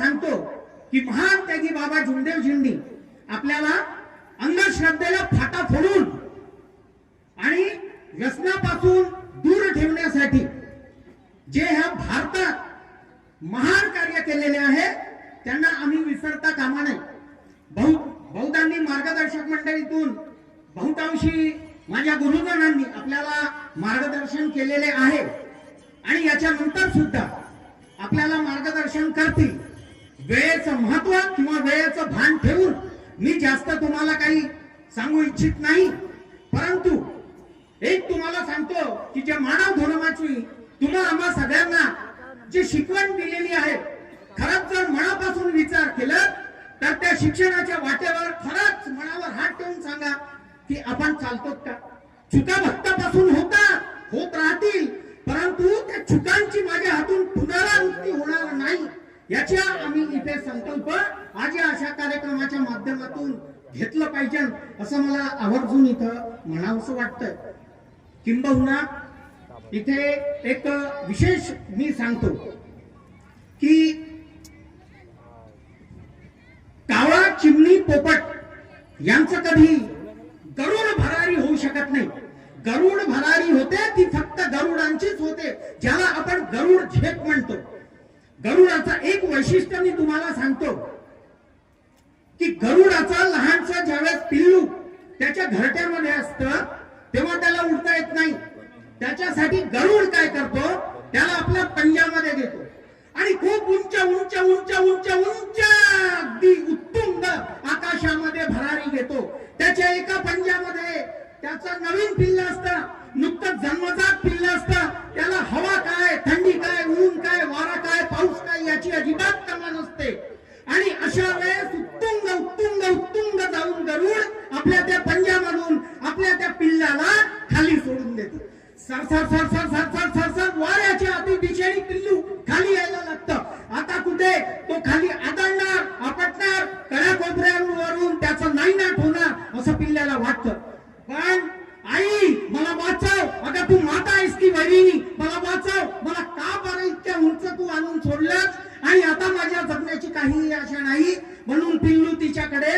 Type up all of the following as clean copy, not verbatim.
सांगतो की महान त्यागी बाबा जुमदेव झेंडी आपल्याला अंधश्रद्धेला फाटा फोडून आणि व्यसनापासून दूर ठेवण्यासाठी जे ह्या भारतात महान कार्य केलेले आहे त्यांना आम्ही विसरता कामा नये. बहुधांनी मार्गदर्शक मंडळीतून बहुतांशी माझ्या गुरुजनांनी आपल्याला मार्गदर्शन केलेले आहे आणि याच्यानंतर सुद्धा आपल्याला मार्गदर्शन करतील. वेळेचं महत्व किंवा वेळेचं भान ठेवून मी जास्त तुम्हाला काही सांगू इच्छित नाही, परंतु एक तुम्हाला सांगतो की जे मानव धर्माची तुम्हा आम्हा सगळ्यांना जी शिकवण दिलेली आहे, खरंच जर मनापासून विचार केला तर त्या शिक्षणाच्या वाटेवर खरंच मनावर हात ठेवून सांगा की आपण चालतो का. चुका भक्तापासून होत राहतील, परंतु त्या चुकांची माझ्या हातून पुनरावृत्ती होणार नाही याच्या आम्ही इथे संकल्प आज या अशा कार्यक्रमाच्या माध्यमातून घेतलं पाहिजे असं मला आवर्जून इथं म्हणावंसं वाटतंय. किंबहुना इथे एक विशेष मी सांगतो की कावळा, चिमणी, पोपट यांचं कधी गरुड भरारी होऊ शकत नाही. गरुड भरारी होते ती फक्त गरुडांचीच होते, ज्याला आपण गरुड झेप म्हणतो. गरुडाचं एक वैशिष्ट्य मी तुम्हाला सांगतो की गरुडाचं लहानचं ज्यावेळेस पिल्लू त्याच्या घरट्यामध्ये असतं तेव्हा त्याला उडता येत नाही. त्याच्यासाठी गरुड काय करतो, त्याला आपल्या पंजामध्ये घेतो आणि खूप उंच उंच उंच उंच उंच अगदी उत्तुंग आकाशामध्ये भरारी घेतो. त्याच्या एका पंजामध्ये त्याचं नवीन पिल्ल असतं, नुकतंच जन्मजात पिल्ल असतं. त्याला हवा काय, थंडी काय, ऊन काय, वारा काय, पाऊस काय याची अजिबात कमा नसते. आणि अशा वेळेस उत्तुंग उत्तुंग उत्तुंग जाऊन गरुड आपल्या त्या पंजामधून आपल्या त्या पिल्लाला खाली सोडून देतो. सरसर सरसर सरसर सरसर वाऱ्याच्या अति दिशेने पिल्लू खाली यायला लागतं. आता कुठे तो खाली आदळणार, आपटणार, कड्या कोपऱ्यावरून त्याचं नाईनाट होणार असं पिल्ल्याला वाटतं. पण आई मला वाचव, अगं तू माता आहेस की वैरिणी, मला वाचव, मला का बरं इतक्या उंच तू आणून सोडलंस आणि आता माझ्या जगण्याची काही आशा नाही. म्हणून पिल्लू तिच्याकडे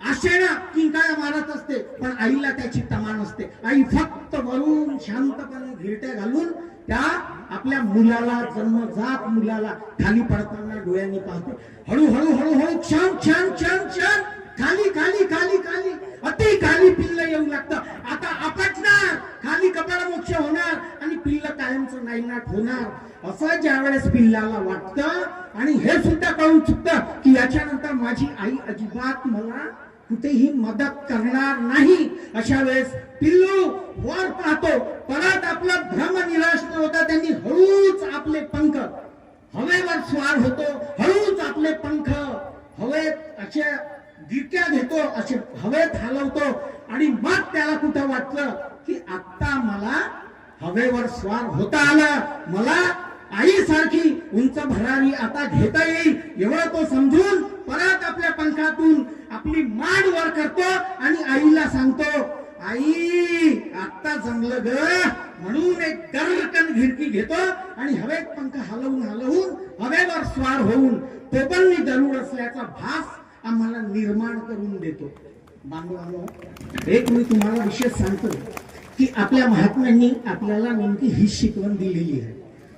आशेनं किंकाळ्या मारत असते, पण आईला त्याची तमा नसते. आई फक्त वरून शांतपणे घिरट्या घालून त्या आपल्या मुलाला, जन्मजात मुलाला खाली पडताना डोळ्यांनी पाहते. हळूहळू हळूहळू छान छान छान छान खाली खाली खाली खाली अति खाली पिल्ल येऊ लागतं. आता आपटणार, खाली कपाळमोक्ष होणार आणि पिल्ल कायमचं नाईनाट होणार असं ज्या वेळेस पिल्लाला वाटतं आणि हे सुद्धा कळून चुकतं की याच्यानंतर माझी आई अजिबात मला कुठेही मदत करणार नाही, अशा वेळेस पिल्लू वर पाहतो. परत आपलं भ्रम निराश न होता त्यांनी हळूच आपले पंख हवेवर स्वार होतो. हळूच आपले पंख हवेत अशा गिरक्या घेतो, असे हवेत हलवतो आणि मग त्याला कुठं वाटलं की आता मला हवेवर स्वार होता आलं, मला आईसारखी उंच भरारी आता घेता येईल, एवढं तो समजून परत आपल्या पंखातून आपली मांड वर करतो आणि आईला सांगतो, आई आता जमलं ग. म्हणून एक गर्रकन घिरकी घेतो आणि हवेत पंख हलवून हलवून हवेवर स्वार होऊन तो पण मी गरुड असल्याचा भास आम्हाला निर्माण करून देतो. बांधवांनो, एक मी तुम्हाला विशेष सांगतो की आपल्या महात्म्यांनी आपल्याला नेमकी ही शिकवण दिलेली आहे.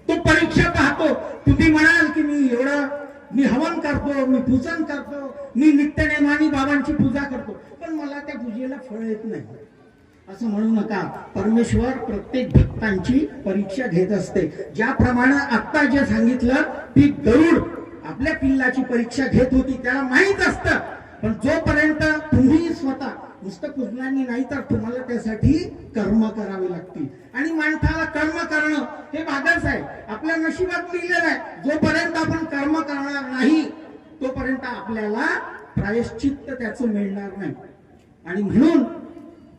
तो परीक्षा पाहतो. तुम्ही म्हणाल की मी हवन करतो, मी पूजन करतो, मी नित्यनेमाने बाबांची पूजा करतो, पण मला त्या पूजेला फळ येत नाही असं म्हणू नका. परमेश्वर प्रत्येक भक्तांची परीक्षा घेत असते. ज्याप्रमाणे आता जे सांगितलं ती गरुड आपल्या पिल्लाची परीक्षा घेत होती, त्याला माहित असतं. पण जोपर्यंत तुम्ही स्वतः नुसतं पूजनानी नाही तर तुम्हाला त्यासाठी कर्म करावे लागतील. आणि माणसाला कर्म करणं हे भागच आहे, आपल्या नशिबात लिहिलेलं आहे. जोपर्यंत आपण कर्म करणार नाही तोपर्यंत आपल्याला प्रायश्चित्त त्याचं मिळणार नाही. आणि म्हणून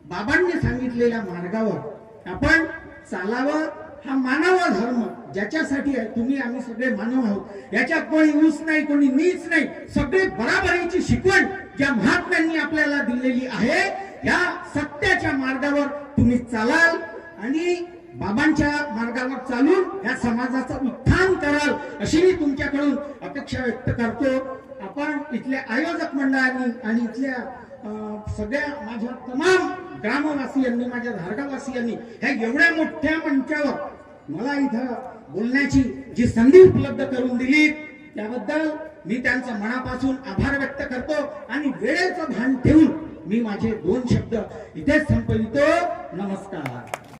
बाबांनी सांगितलेल्या मार्गावर आपण चालावं. हा मानव धर्म ज्याच्यासाठी आहे, तुम्ही आम्ही सगळे मानव आहोत, याच्यात कोणी ऊस नाही, कोणी नीच नाही, सगळे बराबरीची शिकवण ज्या महात्म्यांनी आपल्याला दिलेली आहे, या सत्याच्या मार्गावर तुम्ही चालाल आणि बाबांच्या मार्गावर चालून या समाजाचं उत्थान कराल अशी मी तुमच्याकडून अपेक्षा व्यक्त करतो. आपण इथल्या आयोजक मंडळांनी आणि इथल्या सगळ्या माझ्या तमाम ग्रामवासियांनी, माझ्या धारगावासियांनी ह्या एवढ्या मोठ्या मंचावर मला इथं बोलण्याची जी संधी उपलब्ध करून दिली त्याबद्दल मी त्यांचा मनापासून आभार व्यक्त करतो. आणि वेळेचं भान ठेवून मी माझे 2 शब्द इथेच संपवितो. नमस्कार.